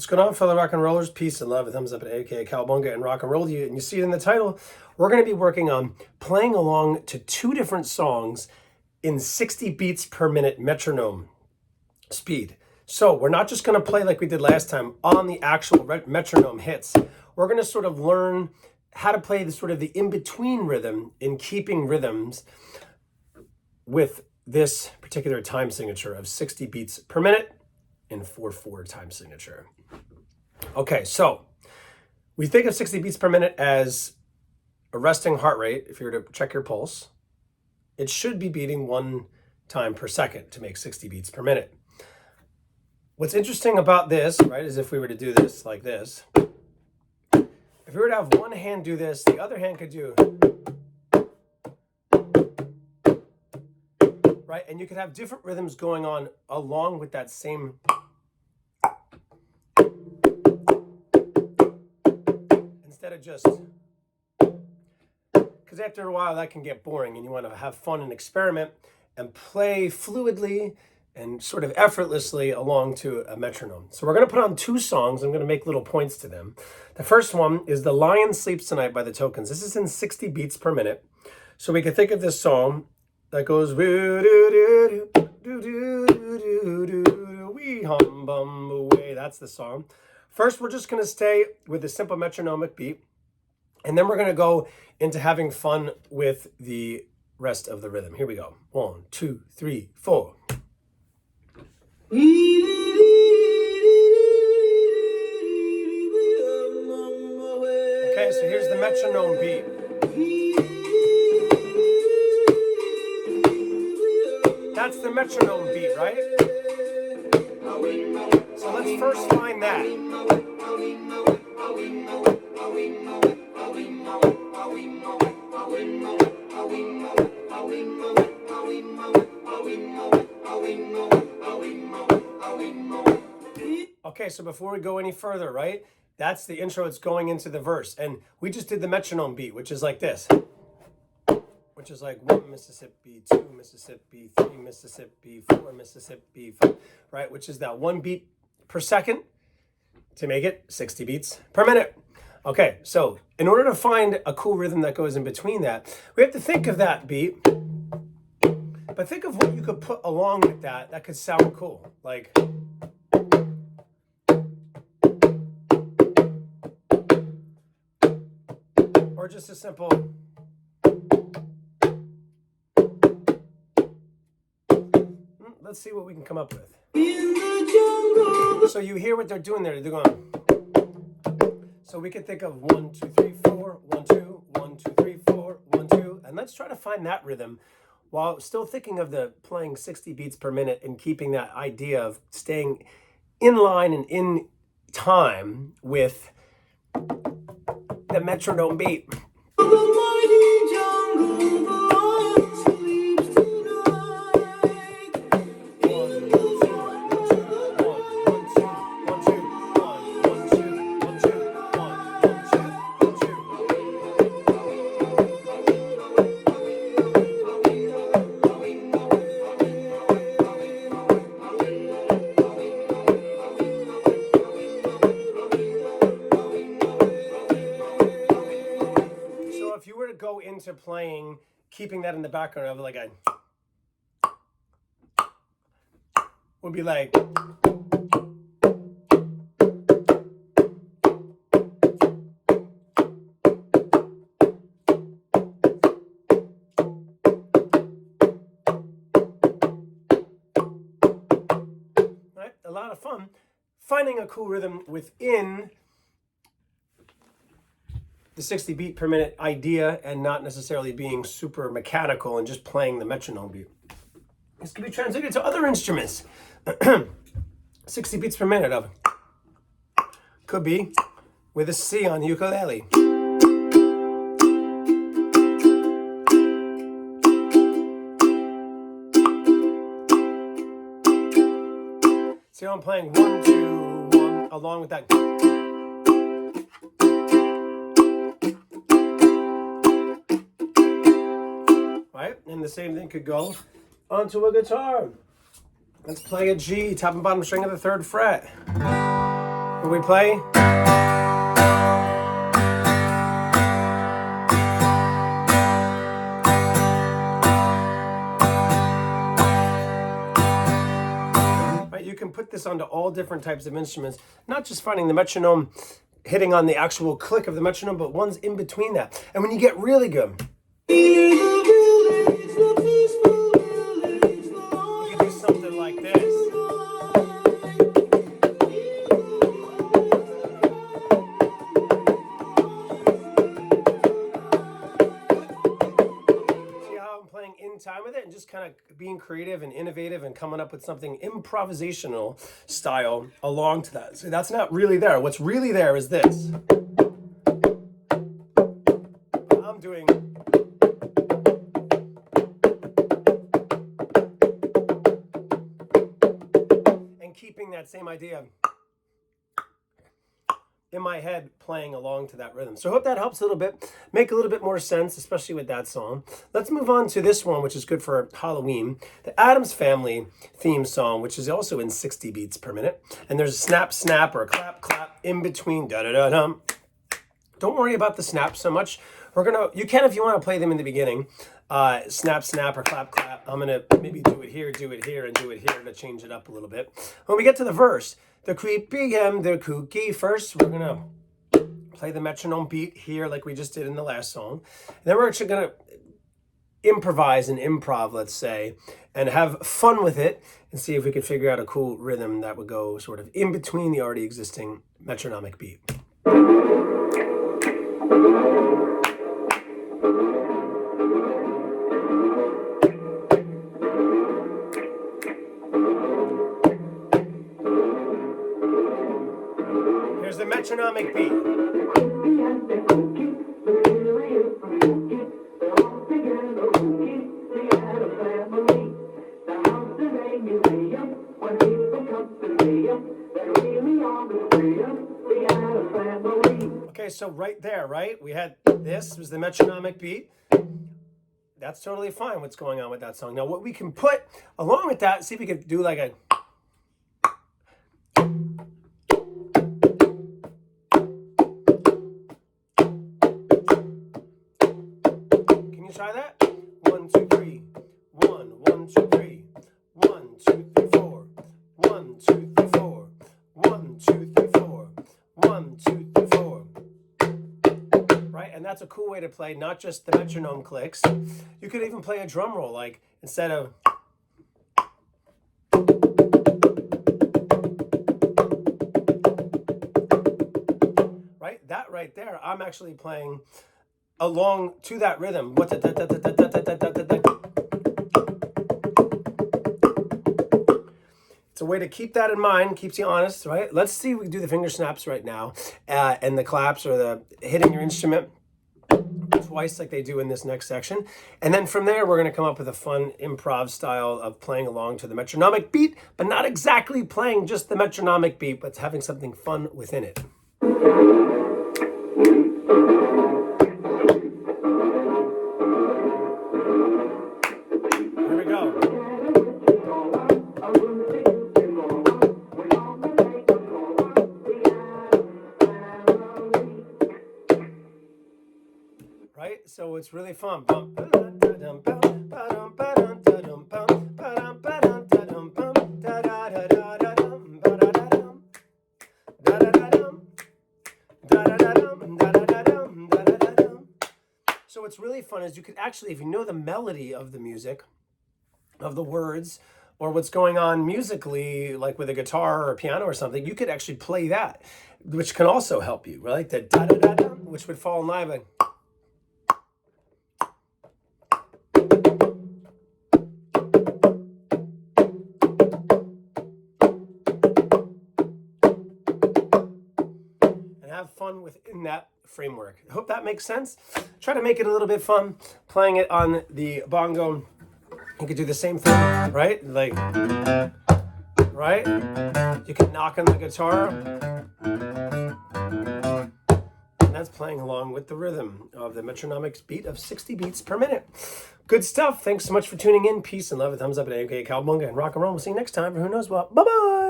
What's going on, fellow rock and rollers? Peace and love, and thumbs up, and aka Cowabunga and rock and roll to you. And you see it in the title. We're going to be working on playing along to two different songs in 60 beats per minute metronome speed. So we're not just going to play like we did last time on the actual metronome hits. We're going to sort of learn how to play the sort of the in-between rhythm in keeping rhythms with this particular time signature of 60 beats per minute in 4/4 time signature. Okay, so we think of 60 beats per minute as a resting heart rate. If you were to check your pulse, it should be beating 1 time per second to make 60 beats per minute. What's interesting about this, right, is if we were to do this like this, if we were to have one hand do this, the other hand could do, right? And you could have different rhythms going on along with that same. Instead of just, because after a while that can get boring and you want to have fun and experiment and play fluidly and sort of effortlessly along to a metronome. So we're going to put on two songs. I'm going to make little points to them. The first one is The Lion Sleeps Tonight by the Tokens. This is in 60 beats per minute. So we can think of this song that goes wee hum bum away. That's the song. First, we're just going to stay with a simple metronomic beat, and then we're going to go into having fun with the rest of the rhythm. Here we go. 1, 2, 3, 4. Okay, so here's the metronome beat. That's the metronome beat, right? So let's first find that. Okay, so before we go any further, right? That's the intro. It's going into the verse. And we just did the metronome beat, which is like this. Which is like 1 Mississippi, 2 Mississippi, 3 Mississippi, 4 Mississippi, 5, right? Which is that 1 beat per second to make it 60 beats per minute. Okay, so in order to find a cool rhythm that goes in between that, we have to think of that beat, but think of what you could put along with that that could sound cool. Like, or just a simple. Let's see what we can come up with. So you hear what they're doing there. They're going. So we could think of 1, 2, 3, 4, 1, 2, 1, 2, 3, 4, 1, 2. And let's try to find that rhythm while still thinking of the playing 60 beats per minute and keeping that idea of staying in line and in time with the metronome beat. If you were to go into playing, keeping that in the background of like a, would be like, right? A lot of fun finding a cool rhythm within the 60 beat per minute idea and not necessarily being super mechanical and just playing the metronome beat. This can be translated to other instruments. 60 beats per minute of could be with a C on the ukulele. See how I'm playing 1, 2, 1 along with that. Right? And the same thing could go onto a guitar. Let's play a G, top and bottom string of the 3rd fret. we play? Right, you can put this onto all different types of instruments, not just finding the metronome hitting on the actual click of the metronome, but ones in between that. And when you get really good, you can do something like this. See how I'm playing in time with it and just kind of being creative and innovative and coming up with something improvisational style along to that. So that's not really there. What's really there is this. I'm doing and keeping that same idea in my head playing along to that rhythm. So I hope that helps a little bit, make a little bit more sense, especially with that song. Let's move on to this one, which is good for Halloween, the Addams Family theme song, which is also in 60 beats per minute. And there's a snap, snap, or a clap, clap in between, da-da-da-dum. Don't worry about the snaps so much. You can if you want to play them in the beginning. Snap, snap, or clap, clap. I'm gonna maybe do it here, and do it here to change it up a little bit. When we get to the verse, the creepy and the kooky, first we're gonna play the metronome beat here like we just did in the last song. And then we're actually gonna improvise and improv, let's say, and have fun with it and see if we could figure out a cool rhythm that would go sort of in between the already existing metronomic beat. Here's the metronomic beat. Okay, so right there, right? We had this was the metronomic beat. That's totally fine what's going on with that song. Now what we can put along with that, see if we can do like a try that? 1, 2, 3. 1, 1, 2, 3. 1, 2, 3, 4. 1, 2, 3, 4. 1, 2, 3, 4. 1, 2, 3, 4. Right? And that's a cool way to play not just the metronome clicks. You could even play a drum roll, like instead of right? That right there, I'm actually playing along to that rhythm. It's a way to keep that in mind, keeps you honest, right? Let's see if we can do the finger snaps right now, and the claps or the hitting your instrument twice like they do in this next section. And then from there, we're gonna come up with a fun improv style of playing along to the metronomic beat, but not exactly playing just the metronomic beat, but having something fun within it. Here we go. Right? So it's really fun. So what's really fun is you could actually, if you know the melody of the music, of the words, or what's going on musically, like with a guitar or a piano or something, you could actually play that, which can also help you, right? The da-da-da-da, which would fall in line like, have fun within that framework. I hope that makes sense. Try to make it a little bit fun, playing it on the bongo. You could do the same thing, right? Like, right? You can knock on the guitar. And that's playing along with the rhythm of the metronomic beat of 60 beats per minute. Good stuff. Thanks so much for tuning in. Peace and love. A thumbs up at AOK Cowabunga and rock and roll. We'll see you next time for who knows what. Bye-bye.